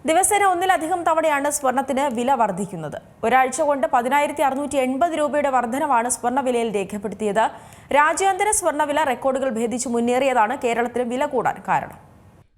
ദിവസേന ഒന്നിലധികം തവണയാണ് സ്വർണത്തിന് വില വർദ്ധിക്കുന്നത്. ഒരാഴ്ച കൊണ്ട് 10,680 രൂപയുടെ വർധനവാണ് സ്വർണ്ണവിലയിൽ രേഖപ്പെടുത്തിയത്. രാജ്യാന്തര സ്വർണ്ണവില റെക്കോർഡുകൾ ഭേദിച്ച് മുന്നേറിയതാണ് കേരളത്തിന് വില കൂടാൻ കാരണം.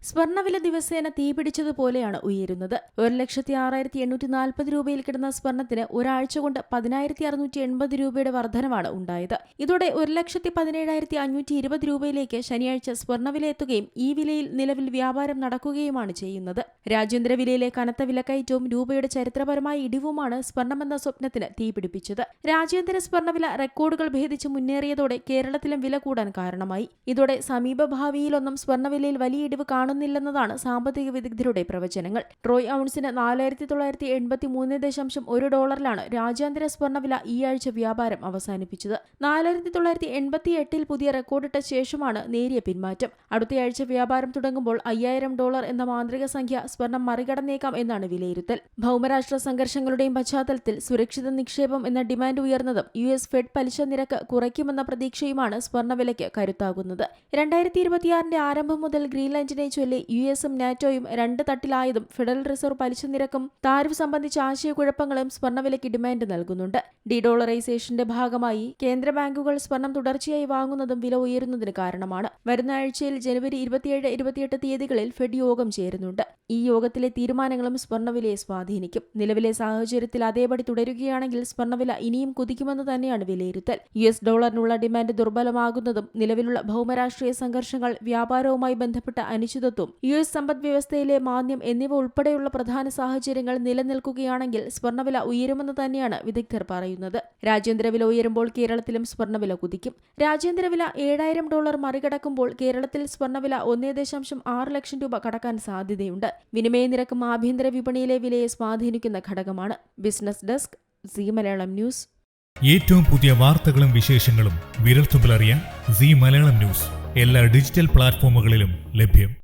സ്വർണ്ണവില ദിവസേന തീപിടിച്ചതുപോലെയാണ് ഉയരുന്നത്. 1,06,840 രൂപയിൽ കിടന്ന സ്വർണത്തിന് ഒരാഴ്ച കൊണ്ട് 10,680 രൂപയുടെ വർധനവാണ് ഉണ്ടായത്. ഇതോടെ 1,17,520 രൂപയിലേക്ക് ശനിയാഴ്ച സ്വർണ്ണവില എത്തുകയും ഈ വിലയിൽ നിലവിൽ വ്യാപാരം നടക്കുകയുമാണ് ചെയ്യുന്നത്. രാജ്യാന്തര വിലയിലെ കനത്ത വിലക്കയറ്റവും രൂപയുടെ ചരിത്രപരമായ ഇടിവുമാണ് സ്വർണമെന്ന സ്വപ്നത്തിന് തീപിടിപ്പിച്ചത്. രാജ്യാന്തര സ്വർണ്ണവില റെക്കോർഡുകൾ ഭേദിച്ച് മുന്നേറിയതോടെ കേരളത്തിലും വില കൂടാൻ കാരണമായി. ഇതോടെ സമീപഭാവിയിലൊന്നും സ്വർണ്ണവിലയിൽ വലിയ ഇടിവ് ില്ലെന്നതാണ് സാമ്പത്തിക വിദഗ്ധരുടെ പ്രവചനങ്ങൾ. ട്രോയ് ഔൺസിന് $4,983.1 രാജ്യാന്തര സ്വർണ്ണവില ഈ ആഴ്ച വ്യാപാരം അവസാനിപ്പിച്ചത്. 4,988 പുതിയ റെക്കോർഡിട്ട ശേഷമാണ് നേരിയ പിന്മാറ്റം. അടുത്തയാഴ്ച വ്യാപാരം തുടങ്ങുമ്പോൾ $5,000 എന്ന മാന്ത്രിക സംഖ്യ സ്വർണം മറികടന്നേക്കാം എന്നാണ് വിലയിരുത്തൽ. ഭൗമരാഷ്ട്ര സംഘർഷങ്ങളുടെയും പശ്ചാത്തലത്തിൽ സുരക്ഷിത നിക്ഷേപം എന്ന ഡിമാൻഡ് ഉയർന്നതും US ഫെഡ് പലിശ നിരക്ക് കുറയ്ക്കുമെന്ന പ്രതീക്ഷയുമാണ് സ്വർണ്ണവിലയ്ക്ക് കരുത്താകുന്നത്. 2026 ആരംഭം മുതൽ ഗ്രീൻലാൻഡിനെ ചൊല്ലി US-ഉം നാറ്റോയും രണ്ട് തട്ടിലായതും ഫെഡറൽ റിസർവ് പലിശ നിരക്കും താരിഫ് സംബന്ധിച്ച ആശയക്കുഴപ്പങ്ങളും സ്വർണ്ണവിലയ്ക്ക് ഡിമാൻഡ് നൽകുന്നുണ്ട്. ഡീഡോളറൈസേഷന്റെ ഭാഗമായി കേന്ദ്ര ബാങ്കുകൾ സ്വർണം തുടർച്ചയായി വാങ്ങുന്നതും വില ഉയരുന്നതിന് കാരണമാണ്. വരുന്ന ആഴ്ചയിൽ ജനുവരി 27-28 തീയതികളിൽ ഫെഡ് യോഗം ചേരുന്നുണ്ട്. ഈ യോഗത്തിലെ തീരുമാനങ്ങളും സ്വർണ്ണവിലയെ സ്വാധീനിക്കും. നിലവിലെ സാഹചര്യത്തിൽ അതേപടി തുടരുകയാണെങ്കിൽ സ്വർണ്ണവില ഇനിയും കുതിക്കുമെന്ന് തന്നെയാണ് വിലയിരുത്തൽ. US ഡോളറിനുള്ള ഡിമാൻഡ് ദുർബലമാകുന്നതും നിലവിലുള്ള ഭൗമരാഷ്ട്രീയ സംഘർഷങ്ങൾ, വ്യാപാരവുമായി ബന്ധപ്പെട്ട അനിശ്ചിതത്വം, US സമ്പദ് വ്യവസ്ഥയിലെ മാന്ദ്യം എന്നിവ ഉൾപ്പെടെയുള്ള പ്രധാന സാഹചര്യങ്ങൾ നിലനിൽക്കുകയാണെങ്കിൽ സ്വർണ്ണവില ഉയരുമെന്ന് തന്നെയാണ് വിദഗ്ധർ പറയുന്നത്. രാജ്യാന്തര വില ഉയരുമ്പോൾ കേരളത്തിലും സ്വർണ്ണവില കുതിക്കും. രാജ്യാന്തര വില $7,000 മറികടക്കുമ്പോൾ കേരളത്തിൽ സ്വർണ്ണവില 1.6 ലക്ഷം രൂപ കടക്കാൻ സാധ്യതയുണ്ട്. വിനിമയ നിരക്കും ആഭ്യന്തര വിപണിയിലെ വിലയെ സ്വാധീനിക്കുന്ന ഘടകമാണ്. Business desk, Zee Malayalam news. ഏറ്റവും പുതിയ വാർത്തകളും വിശേഷങ്ങളും വിരൽത്തുമ്പിലറിയാൻ സീ മലയാളം ന്യൂസ് എല്ലാ ഡിജിറ്റൽ പ്ലാറ്റ്ഫോമുകളിലും ലഭ്യം.